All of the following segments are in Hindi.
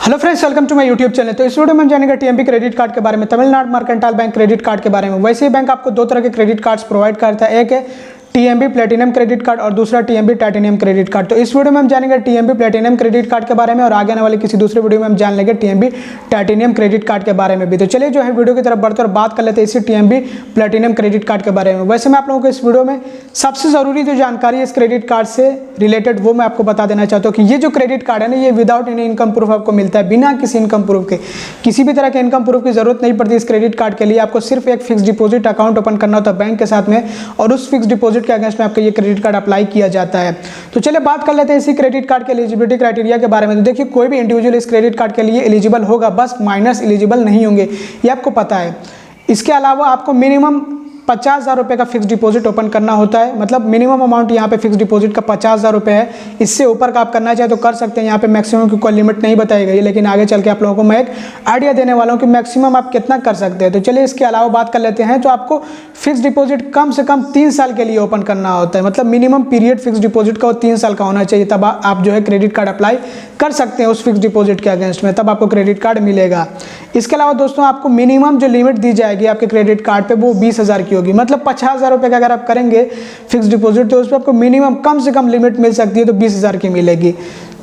Hello friends, welcome to my YouTube channel. तो इस वीडियो में हम जानेंगे टीएमबी क्रेडिट कार्ड के बारे में, Tamil Nadu mercantile bank credit card के बारे में। वैसे ही बैंक आपको दो तरह के क्रेडिट कार्ड्स प्रोवाइड करता है, एक है टीएमबी प्लेटिनम क्रेडिट कार्ड और दूसरा टीएमबी टाइटेनियम क्रेडिट कार्ड। तो इस वीडियो में हम जानेंगे टीएमबी प्लेटिनम क्रेडिट कार्ड के बारे में और आगे आने वाले किसी दूसरे वीडियो में हम जान लेंगे टीएमबी टाइटेनियम क्रेडिट कार्ड के बारे में भी। तो चलिए जो है वीडियो की तरफ बढ़ते और बात कर लेते हैं इसी टीएमबी प्लेटिनम क्रेडिट कार्ड के बारे में। वैसे मैं आप लोगों को इस वीडियो में सबसे ज़रूरी जो जानकारी है इस क्रेडिट कार्ड से रिलेटेड वो मैं आपको बता देना चाहता हूँ कि ये जो क्रेडिट कार्ड है ना, ये विदाउट एनी इनकम प्रूफ आपको मिलता है, बिना किसी इनकम प्रूफ के। किसी भी तरह के इनकम प्रूफ की जरूरत नहीं पड़ती इस क्रेडिट कार्ड के लिए। आपको सिर्फ एक फिक्स डिपॉजिट अकाउंट ओपन करना होता है बैंक के साथ में, और उस फिक्स डिपॉजिट के अगेंस्ट में आपका ये क्रेडिट कार्ड अप्लाई किया जाता है। तो चलिए बात कर लेते हैं इसी क्रेडिट कार्ड के एलिजिबिलिटी क्राइटेरिया के बारे में। तो देखिए, कोई भी इंडिविजुअल इस क्रेडिट कार्ड के लिए एलिजिबल होगा, बस माइनर्स एलिजिबल नहीं होंगे, ये आपको पता है। इसके अलावा आपको मिनिमम 50,000 रुपये का फिक्स डिपॉजिट ओपन करना होता है। मतलब मिनिमम अमाउंट यहाँ पे फिक्स डिपॉजिट का 50,000 रुपये है। इससे ऊपर का आप करना चाहे तो कर सकते हैं। यहाँ पे मैक्सिमम की कोई लिमिट नहीं बताई गई, लेकिन आगे चल के आप लोगों को मैं एक आइडिया देने वाला हूँ कि मैक्सिमम आप कितना कर सकते हैं। तो चलिए इसके अलावा बात कर लेते हैं। तो आपको फिक्स डिपॉजिट कम से कम 3 साल के लिए ओपन करना होता है। मतलब मिनिमम पीरियड फिक्स डिपॉजिट का वो 3 साल का होना चाहिए, तब आप जो है क्रेडिट कार्ड अप्लाई कर सकते हैं उस फिक्स डिपॉजिट के अगेंस्ट में, तब आपको क्रेडिट कार्ड मिलेगा। इसके अलावा दोस्तों, आपको मिनिमम जो लिमिट दी जाएगी आपके क्रेडिट कार्ड पे वो 20,000 की होगी। मतलब 50,000 रुपये का अगर आप करेंगे फिक्स डिपॉजिट तो उस पर आपको मिनिमम कम से कम लिमिट मिल सकती है, तो 20,000 की मिलेगी।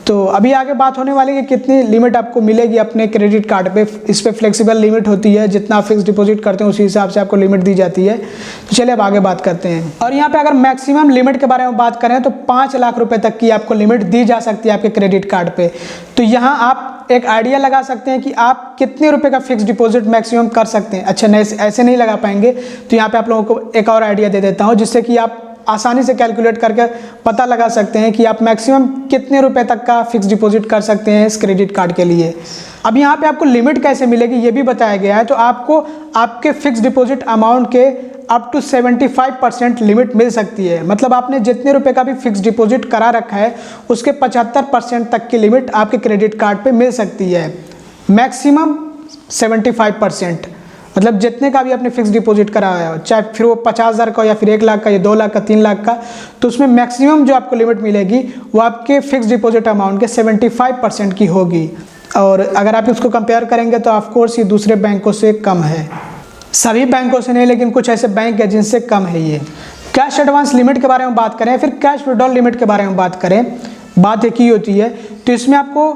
तो अभी आगे बात होने वाली है कि कितनी लिमिट आपको मिलेगी अपने क्रेडिट कार्ड पे। इस पर फ्लेक्सिबल लिमिट होती है, जितना आप फिक्स डिपॉजिट करते हैं उसी हिसाब से आपको लिमिट दी जाती है। तो चलिए अब आगे बात करते हैं। और यहाँ पे अगर मैक्सिमम लिमिट के बारे में बात करें तो 5 लाख रुपए तक की आपको लिमिट दी जा सकती है आपके क्रेडिट कार्ड पे। तो यहाँ आप एक आइडिया लगा सकते हैं कि आप कितने रुपए का फिक्स डिपॉजिट मैक्सिमम कर सकते हैं। अच्छा, नहीं ऐसे नहीं लगा पाएंगे तो यहाँ पे आप लोगों को एक और आइडिया दे देता हूँ, जिससे कि आप आसानी से कैलकुलेट करके पता लगा सकते हैं कि आप मैक्सिमम कितने रुपए तक का फिक्स डिपॉजिट कर सकते हैं इस क्रेडिट कार्ड के लिए। अब यहाँ पे आपको लिमिट कैसे मिलेगी ये भी बताया गया है। तो आपको आपके फिक्स डिपॉजिट अमाउंट के अप टू 75% लिमिट मिल सकती है। मतलब आपने जितने रुपए का भी फिक्स डिपॉजिट करा रखा है उसके 75% तक की लिमिट आपके क्रेडिट कार्ड पे मिल सकती है। मैक्सिमम 75%, मतलब जितने का भी आपने फिक्स डिपॉजिट कराया हो, चाहे फिर वो 50,000 का या फिर 1 लाख का या 2 लाख का 3 लाख का, तो उसमें मैक्सिमम जो आपको लिमिट मिलेगी वो आपके फिक्स डिपॉजिट अमाउंट के 75% की होगी। और अगर आप इसको कंपेयर करेंगे तो ऑफकोर्स ये दूसरे बैंकों से कम है। सभी बैंकों से नहीं, लेकिन कुछ ऐसे बैंक है जिनसे कम है ये। कैश एडवांस लिमिट के बारे में बात करें, फिर कैश विड्रॉल लिमिट के बारे में बात करें, बात एक ही होती है। तो इसमें आपको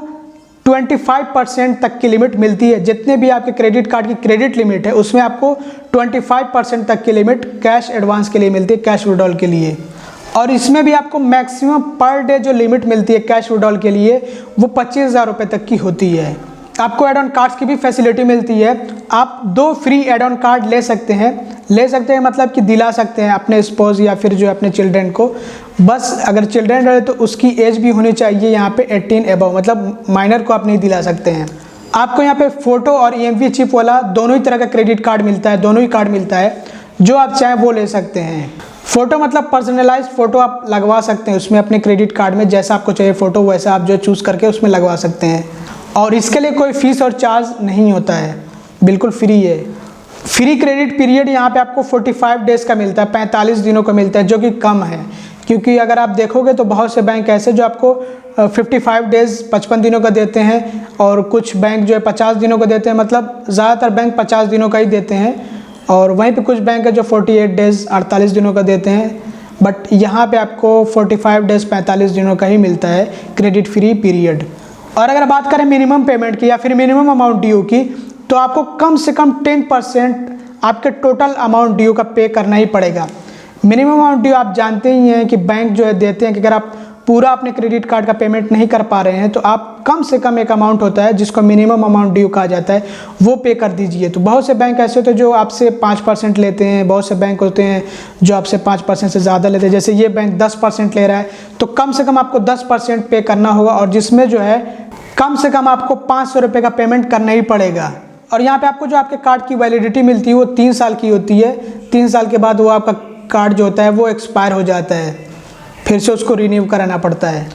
25% तक की लिमिट मिलती है। जितने भी आपके क्रेडिट कार्ड की क्रेडिट लिमिट है उसमें आपको 25% तक की लिमिट कैश एडवांस के लिए मिलती है, कैश विड्रॉल के लिए। और इसमें भी आपको मैक्सिमम पर डे जो लिमिट मिलती है कैश विड्रॉल के लिए वो 25,000 रुपये तक की होती है। आपको एड ऑन कार्ड्स की भी फैसिलिटी मिलती है। आप 2 फ्री एड ऑन कार्ड ले सकते हैं मतलब कि दिला सकते हैं अपने स्पोज या फिर जो अपने चिल्ड्रन को। बस अगर चिल्ड्रन रहे तो उसकी एज भी होनी चाहिए यहाँ पे 18 एबव, मतलब माइनर को आप नहीं दिला सकते हैं। आपको यहाँ पे फोटो और ईएमवी चिप वाला दोनों ही तरह का क्रेडिट कार्ड मिलता है, दोनों ही कार्ड मिलता है। जो आप चाहें वो ले सकते हैं। फोटो मतलब पर्सनलाइज फोटो आप लगवा सकते हैं उसमें अपने क्रेडिट कार्ड में, जैसा आपको चाहिए फोटो वैसा आप जो चूज़ करके उसमें लगवा सकते हैं। और इसके लिए कोई फीस और चार्ज नहीं होता है, बिल्कुल फ्री है। फ्री क्रेडिट पीरियड यहाँ पे आपको 45 डेज़ का मिलता है, 45 दिनों का मिलता है, जो कि कम है। क्योंकि अगर आप देखोगे तो बहुत से बैंक ऐसे जो आपको 55 डेज़ 55 दिनों का देते हैं, और कुछ बैंक जो है 50 दिनों का देते हैं। मतलब ज़्यादातर बैंक 50 दिनों का ही देते हैं, और वहीं पे कुछ बैंक है जो 48 डेज़ 48 दिनों का देते हैं। बट यहाँ पे आपको 45 डेज़ 45 दिनों का ही मिलता है क्रेडिट फ्री पीरियड। और अगर बात करें मिनिमम पेमेंट की या फिर मिनिमम अमाउंट ड्यू की, तो आपको कम से कम 10% आपके टोटल अमाउंट ड्यू का पे करना ही पड़ेगा। मिनिमम अमाउंट ड्यू आप जानते ही हैं कि बैंक जो है देते हैं कि अगर आप पूरा अपने क्रेडिट कार्ड का पेमेंट नहीं कर पा रहे हैं तो आप कम से कम एक अमाउंट होता है जिसको मिनिमम अमाउंट ड्यू कहा जाता है, वो पे कर दीजिए। तो बहुत से बैंक ऐसे होते हैं जो आपसे 5% लेते हैं, बहुत से बैंक होते हैं जो आपसे 5% से ज़्यादा लेते हैं। जैसे ये बैंक 10% ले रहा है, तो कम से कम आपको 10% पे करना होगा, और जिसमें जो है कम से कम आपको 500 रुपये का पेमेंट करना ही पड़ेगा। और यहाँ पे आपको जो आपके कार्ड की वैलिडिटी मिलती है वो 3 साल की होती है। 3 साल के बाद वो आपका कार्ड जो होता है वो एक्सपायर हो जाता है, फिर से उसको रिन्यू कराना पड़ता है।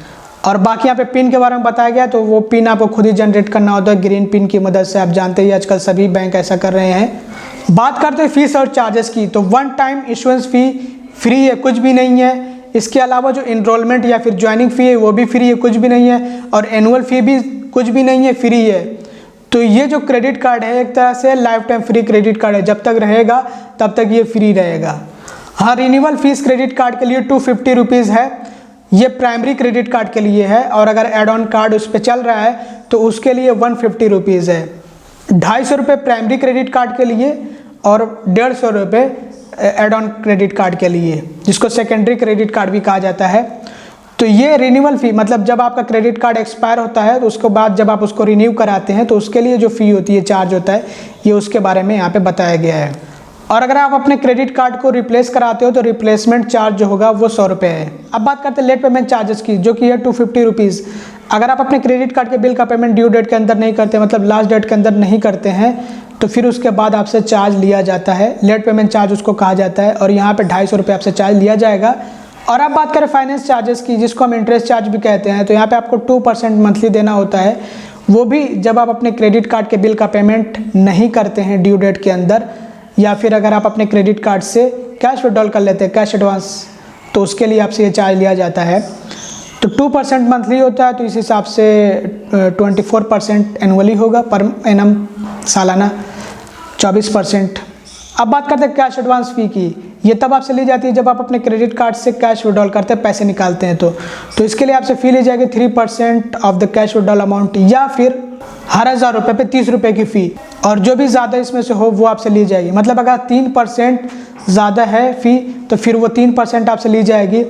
और बाकी यहाँ पे पिन के बारे में बताया गया, तो वो पिन आपको खुद ही जनरेट करना होता है ग्रीन पिन की मदद से। आप जानते ही आजकल सभी बैंक ऐसा कर रहे हैं। बात करते हैं फीस और चार्जेस की, तो 1 टाइम इशुएंस फ़ी फ्री है, कुछ भी नहीं है। इसके अलावा जो इनरोलमेंट या फिर ज्वाइनिंग फ़ी है वो भी फ्री है, कुछ भी नहीं है। और एनुअल फ़ी भी कुछ भी नहीं है, फ्री है। तो ये जो क्रेडिट कार्ड है एक तरह से life time free credit card है, जब तक रहेगा तब तक ये फ्री रहेगा। हाँ, रिन्यूअल फीस क्रेडिट कार्ड के लिए 250 रुपीज़ है, ये प्राइमरी क्रेडिट कार्ड के लिए है। और अगर एड ऑन कार्ड उस पर चल रहा है तो उसके लिए 150 रुपीज़ है। 250 रुपये प्राइमरी क्रेडिट कार्ड के लिए और 150 रुपये एड ऑन क्रेडिट कार्ड के लिए, जिसको सेकेंडरी क्रेडिट कार्ड भी कहा जाता है। तो ये रिन्यूअल फ़ी, मतलब जब आपका क्रेडिट कार्ड एक्सपायर होता है तो उसके बाद जब आप उसको रिन्यू कराते हैं तो उसके लिए जो फ़ी होती है, चार्ज होता है, ये उसके बारे में यहाँ पे बताया गया है। और अगर आप अपने क्रेडिट कार्ड को रिप्लेस कराते हो तो रिप्लेसमेंट चार्ज जो होगा वो 100 रुपये है। अब बात करते हैं लेट पेमेंट चार्जेस की, जो कि है 250 रुपीज़। अगर आप अपने क्रेडिट कार्ड के बिल का पेमेंट ड्यू डेट के अंदर नहीं करते, मतलब लास्ट डेट के अंदर नहीं करते हैं, तो फिर उसके बाद आपसे चार्ज लिया जाता है, लेट पेमेंट चार्ज उसको कहा जाता है। और यहाँ पे 250 रुपये आपसे चार्ज लिया जाएगा। और अब बात करें फाइनेंस चार्जेस की, जिसको हम इंटरेस्ट चार्ज भी कहते हैं, तो यहाँ पे आपको 2% मंथली देना होता है, वो भी जब आप अपने क्रेडिट कार्ड के बिल का पेमेंट नहीं करते हैं ड्यू डेट के अंदर, या फिर अगर आप अपने क्रेडिट कार्ड से कैश विड्रॉल कर लेते हैं, कैश एडवांस, तो उसके लिए आपसे ये चार्ज लिया जाता है। तो 2% मंथली होता है, तो इस हिसाब से 24% एनुअली होगा, पर एनम सालाना 24%। अब बात करते हैं कैश एडवांस फ़ी की। ये तब आपसे ली जाती है जब आप अपने क्रेडिट कार्ड से कैश विड्रॉल करते हैं, पैसे निकालते हैं। तो इसके लिए आपसे फ़ी ली जाएगी 3% of the cash withdrawal amount, या फिर हर 1000 रुपये पे 30 रुपये की फ़ी, और जो भी ज़्यादा इसमें से हो वो आपसे ली जाएगी। मतलब अगर 3% ज़्यादा है फ़ी तो फिर वो 3% आपसे ली जाएगी,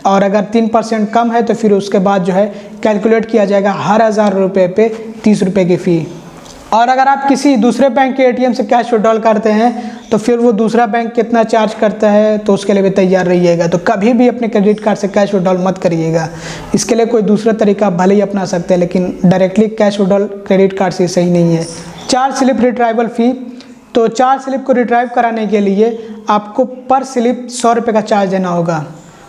और अगर 3% कम है तो फिर उसके बाद जो है कैलकुलेट किया जाएगा हर 1000 रुपये पे 30 रुपये की फ़ी। और अगर आप किसी दूसरे बैंक के एटीएम से कैश विड्रॉल करते हैं तो फिर वो दूसरा बैंक कितना चार्ज करता है, तो उसके लिए भी तैयार रहिएगा। तो कभी भी अपने क्रेडिट कार्ड से कैश विड्रॉल मत करिएगा। इसके लिए कोई दूसरा तरीका भले ही अपना सकते हैं, लेकिन directly cash withdrawal credit card से सही नहीं है। चार्ज स्लिप रिट्राइवल फ़ी, तो चार्ज स्लिप को रिट्राइव कराने के लिए आपको पर स्लिप 100 रुपये का चार्ज देना होगा।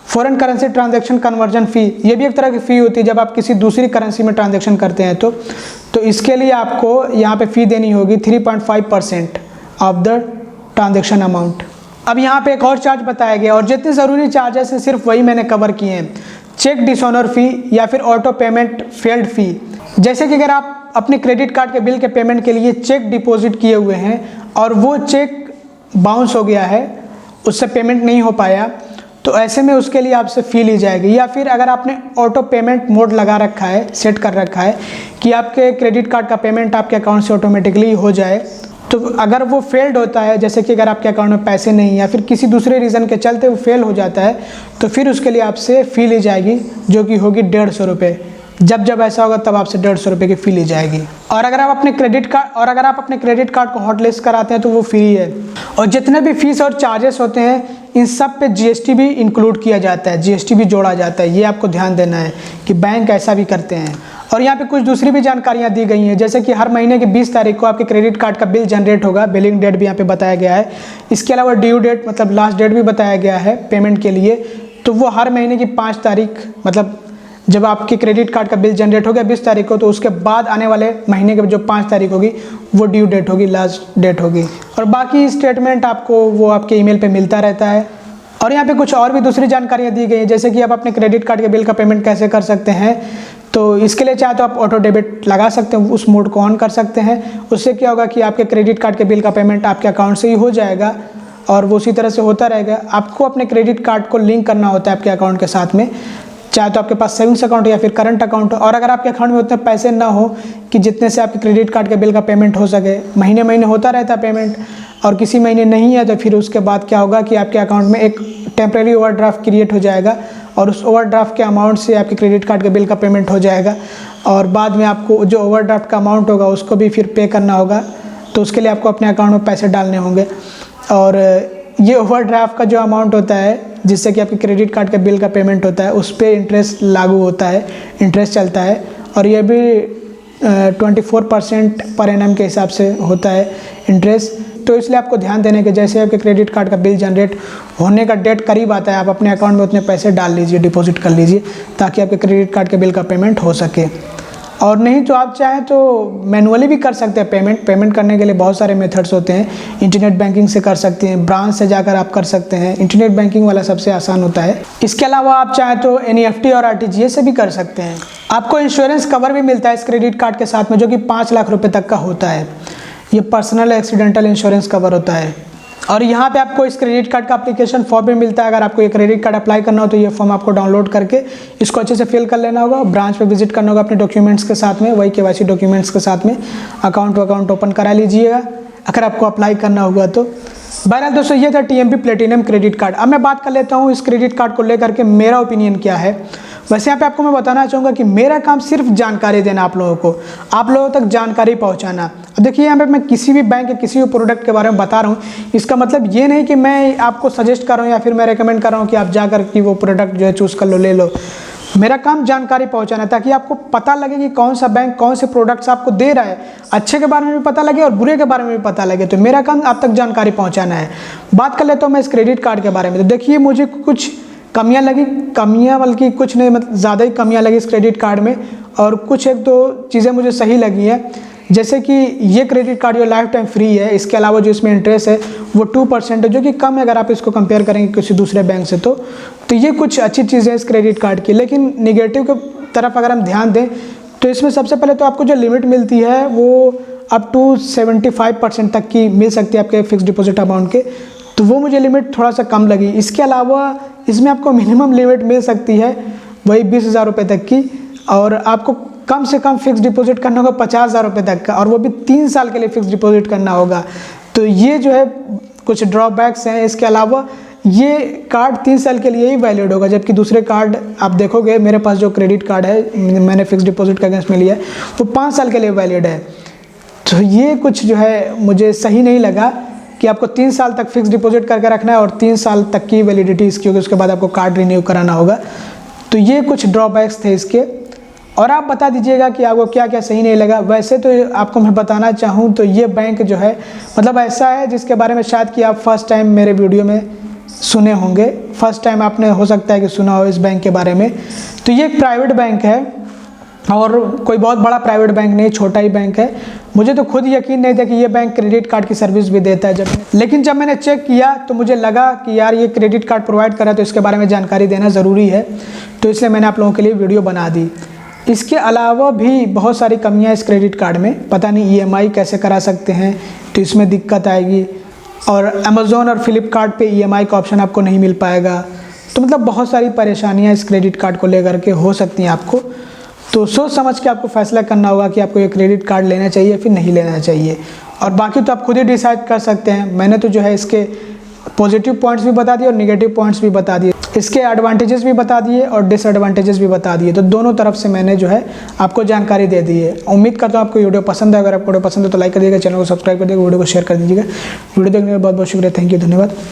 फॉरेन करेंसी ट्रांजैक्शन कन्वर्जन फ़ी, ये भी एक तरह की फ़ी होती है जब आप किसी दूसरी करेंसी में ट्रांजैक्शन करते हैं तो इसके लिए आपको यहाँ पे फ़ी देनी होगी 3.5% ऑफ द ट्रांजैक्शन अमाउंट। अब यहाँ पे एक और चार्ज बताया गया, और जितने ज़रूरी चार्जेस हैं सिर्फ वही मैंने कवर किए हैं। चेक डिसऑनर फ़ी या फिर ऑटो पेमेंट फेल्ड फ़ी, जैसे कि अगर आप अपने क्रेडिट कार्ड के बिल के पेमेंट के लिए चेक डिपॉजिट किए हुए हैं और वो चेक बाउंस हो गया है, उससे पेमेंट नहीं हो पाया, तो ऐसे में उसके लिए आपसे फ़ी ली जाएगी। या फिर अगर आपने ऑटो पेमेंट मोड लगा रखा है, सेट कर रखा है कि आपके क्रेडिट कार्ड का पेमेंट आपके अकाउंट से ऑटोमेटिकली हो जाए, तो अगर वो फेल्ड होता है, जैसे कि अगर आपके अकाउंट में पैसे नहीं या फिर किसी दूसरे रीज़न के चलते वो फेल हो जाता है, तो फिर उसके लिए आपसे फ़ी ली जाएगी, जो कि होगी 150 रुपये। जब ऐसा होगा तब आपसे 150 रुपये की फ़ी ली जाएगी। और अगर आप अपने क्रेडिट कार्ड को हॉटलिस्ट कराते हैं तो वो फ्री है। और जितने भी फीस और चार्जेस होते हैं इन सब पे जीएसटी भी इंक्लूड किया जाता है, जीएसटी भी जोड़ा जाता है। ये आपको ध्यान देना है कि बैंक ऐसा भी करते हैं। और यहाँ पे कुछ दूसरी भी जानकारियाँ दी गई हैं, जैसे कि हर महीने की 20 तारीख को आपके क्रेडिट कार्ड का बिल जनरेट होगा, बिलिंग डेट भी यहाँ पे बताया गया है। इसके अलावा ड्यू डेट मतलब लास्ट डेट भी बताया गया है पेमेंट के लिए, तो वो हर महीने की 5 तारीख, मतलब जब आपके क्रेडिट कार्ड का बिल जनरेट हो गया 20 तारीख को, तो उसके बाद आने वाले महीने के जो 5 तारीख होगी वो ड्यू डेट होगी, लास्ट डेट होगी। और बाकी स्टेटमेंट आपको वो आपके ईमेल पे मिलता रहता है। और यहाँ पे कुछ और भी दूसरी जानकारियाँ दी गई हैं, जैसे कि आप अपने क्रेडिट कार्ड के बिल का पेमेंट कैसे कर सकते हैं। तो इसके लिए चाहे तो आप ऑटो डेबिट लगा सकते हैं, उस मोड को ऑन कर सकते हैं। उससे क्या होगा कि आपके क्रेडिट कार्ड के बिल का पेमेंट आपके अकाउंट से ही हो जाएगा और वो उसी तरह से होता रहेगा। आपको अपने क्रेडिट कार्ड को लिंक करना होता है आपके अकाउंट के साथ में, चाहे तो आपके पास सेविंग्स अकाउंट या फिर करंट अकाउंट हो। और अगर आपके अकाउंट में उतने पैसे ना हो कि जितने से आपके क्रेडिट कार्ड के बिल का पेमेंट हो सके, महीने महीने होता रहता है पेमेंट और किसी महीने नहीं है, तो फिर उसके बाद क्या होगा कि आपके अकाउंट में एक टेम्प्रेरी ओवरड्राफ्ट क्रिएट हो जाएगा और उस ओवरड्राफ्ट के अमाउंट से आपके क्रेडिट कार्ड के बिल का पेमेंट हो जाएगा। और बाद में आपको जो ओवरड्राफ्ट का अमाउंट होगा उसको भी फिर पे करना होगा, तो उसके लिए आपको अपने अकाउंट में पैसे डालने होंगे। और ये ओवरड्राफ्ट का जो अमाउंट होता है जिससे कि आपके क्रेडिट कार्ड के बिल का पेमेंट होता है, उस पर इंटरेस्ट लागू होता है, इंटरेस्ट चलता है। और ये भी 24% पर एनम के हिसाब से होता है इंटरेस्ट। तो इसलिए आपको ध्यान देने के, जैसे आपके क्रेडिट कार्ड का बिल जनरेट होने का डेट करीब आता है, आप अपने अकाउंट में उतने पैसे डाल लीजिए, डिपॉजिट कर लीजिए, ताकि आपके क्रेडिट कार्ड के बिल का पेमेंट हो सके। और नहीं तो आप चाहें तो मैनुअली भी कर सकते हैं पेमेंट करने के लिए बहुत सारे मेथड्स होते हैं। इंटरनेट बैंकिंग से कर सकते हैं, ब्रांच से जाकर आप कर सकते हैं, इंटरनेट बैंकिंग वाला सबसे आसान होता है। इसके अलावा आप चाहें तो NEFT और RTGS से भी कर सकते हैं। आपको इंश्योरेंस कवर भी मिलता है इस क्रेडिट कार्ड के साथ में, जो कि 5 लाख रुपये तक का होता है। ये पर्सनल एक्सीडेंटल इंश्योरेंस कवर होता है। और यहाँ पे आपको इस क्रेडिट कार्ड का एप्लीकेशन फॉर्म भी मिलता है। अगर आपको ये क्रेडिट कार्ड अप्लाई करना हो तो ये फॉर्म आपको डाउनलोड करके इसको अच्छे से फिल कर लेना होगा, ब्रांच पे विजिट करना होगा अपने डॉक्यूमेंट्स के साथ में, वही KYC डॉक्यूमेंट्स के साथ में अकाउंट ओपन करा लीजिएगा अगर आपको अप्लाई करना होगा तो। बहरहाल दोस्तों, ये था TMB प्लेटिनम क्रेडिट कार्ड। अब मैं बात कर लेता हूँ इस क्रेडिट कार्ड को लेकर के मेरा ओपिनियन क्या है। वैसे यहाँ पे आपको मैं बताना चाहूँगा कि मेरा काम सिर्फ जानकारी देना, आप लोगों तक जानकारी पहुँचाना। अब देखिए, यहाँ पे मैं किसी भी बैंक या किसी भी प्रोडक्ट के बारे में बता रहा हूँ, इसका मतलब ये नहीं कि मैं आपको सजेस्ट कर रहा हूँ या फिर मैं रेकमेंड कर रहा हूँ कि आप जाकर कि वो प्रोडक्ट जो है चूज़ कर लो, ले लो। मेरा काम जानकारी पहुंचाना है, ताकि आपको पता लगे कि कौन सा बैंक कौन से प्रोडक्ट्स आपको दे रहा है, अच्छे के बारे में भी पता लगे और बुरे के बारे में भी पता लगे। तो मेरा काम आप तक जानकारी पहुंचाना है। बात कर लेता हूँ मैं इस क्रेडिट कार्ड के बारे में। तो देखिए, मुझे कुछ कमियां लगी, बल्कि कुछ नहीं, मतलब ज़्यादा ही कमियां लगी इस क्रेडिट कार्ड में, और कुछ एक दो चीज़ें मुझे सही लगी हैं। जैसे कि ये क्रेडिट कार्ड जो लाइफ टाइम फ्री है, इसके अलावा जो इसमें इंटरेस्ट है वो 2% है, जो कि कम है अगर आप इसको कंपेयर करेंगे किसी दूसरे बैंक से। तो ये कुछ अच्छी चीज़ें हैं इस क्रेडिट कार्ड की। लेकिन निगेटिव की तरफ अगर हम ध्यान दें तो इसमें सबसे पहले तो आपको जो लिमिट मिलती है वो अप टू 75% तक की मिल सकती है आपके फिक्स डिपॉजिट अमाउंट के, तो वो मुझे लिमिट थोड़ा सा कम लगी। इसके अलावा इसमें आपको मिनिमम लिमिट मिल सकती है वही 20,000 रुपये तक की, और आपको कम से कम फिक्स डिपॉजिट करना होगा 50,000 रुपये तक का, और वो भी 3 साल के लिए फिक्स डिपॉजिट करना होगा। तो ये जो है कुछ ड्रॉबैक्स हैं। इसके अलावा ये कार्ड 3 साल के लिए ही वैलिड होगा, जबकि दूसरे कार्ड आप देखोगे, मेरे पास जो क्रेडिट कार्ड है मैंने फिक्स डिपॉजिट के अगेंस्ट में लिया है, वो 5 साल के लिए वैलिड है। तो ये कुछ जो है मुझे सही नहीं लगा कि आपको 3 साल तक फिक्स डिपॉजिट करके रखना है और 3 साल तक की वैलिडिटी इसकी होगी, उसके बाद आपको कार्ड रिन्यू कराना होगा। तो ये कुछ ड्रॉबैक्स थे इसके। और आप बता दीजिएगा कि आपको क्या क्या सही नहीं लगा। वैसे तो आपको मैं बताना चाहूँ तो ये बैंक जो है, मतलब ऐसा है जिसके बारे में शायद कि आप फर्स्ट टाइम मेरे वीडियो में सुने होंगे, फर्स्ट टाइम आपने हो सकता है कि सुना हो इस बैंक के बारे में। तो ये एक प्राइवेट बैंक है, और कोई बहुत बड़ा प्राइवेट बैंक नहीं, छोटा ही बैंक है। मुझे तो खुद यकीन नहीं था कि ये बैंक क्रेडिट कार्ड की सर्विस भी देता है लेकिन जब मैंने चेक किया तो मुझे लगा कि यार ये क्रेडिट कार्ड प्रोवाइड कर रहा है, तो इसके बारे में जानकारी देना ज़रूरी है। तो इसलिए मैंने आप लोगों के लिए वीडियो बना दी। इसके अलावा भी बहुत सारी कमियां इस क्रेडिट कार्ड में, पता नहीं EMI कैसे करा सकते हैं, तो इसमें दिक्कत आएगी। और अमेज़ॉन और फ्लिपकार्ट पे EMI का ऑप्शन आपको नहीं मिल पाएगा। तो मतलब बहुत सारी परेशानियां इस क्रेडिट कार्ड को लेकर के हो सकती हैं आपको। तो सोच समझ के आपको फैसला करना होगा कि आपको ये क्रेडिट कार्ड लेना चाहिए या फिर नहीं लेना चाहिए। और बाकी तो आप खुद ही डिसाइड कर सकते हैं। मैंने तो जो है इसके पॉजिटिव पॉइंट्स भी बता दिए और नेगेटिव पॉइंट्स भी बता दिए, इसके एडवांटेजेस भी बता दिए और डिसएडवांटेजेस भी बता दिए। तो दोनों तरफ से मैंने जो है आपको जानकारी दे दी है। उम्मीद करता हूँ आपको वीडियो पसंद है। अगर आपको वीडियो पसंद है तो लाइक कर दीजिएगा, चैनल को सब्सक्राइब कर दीजिएगा, वीडियो को शेयर कर दीजिएगा। वीडियो देखने के लिए बहुत बहुत शुक्रिया, थैंक यू, धन्यवाद।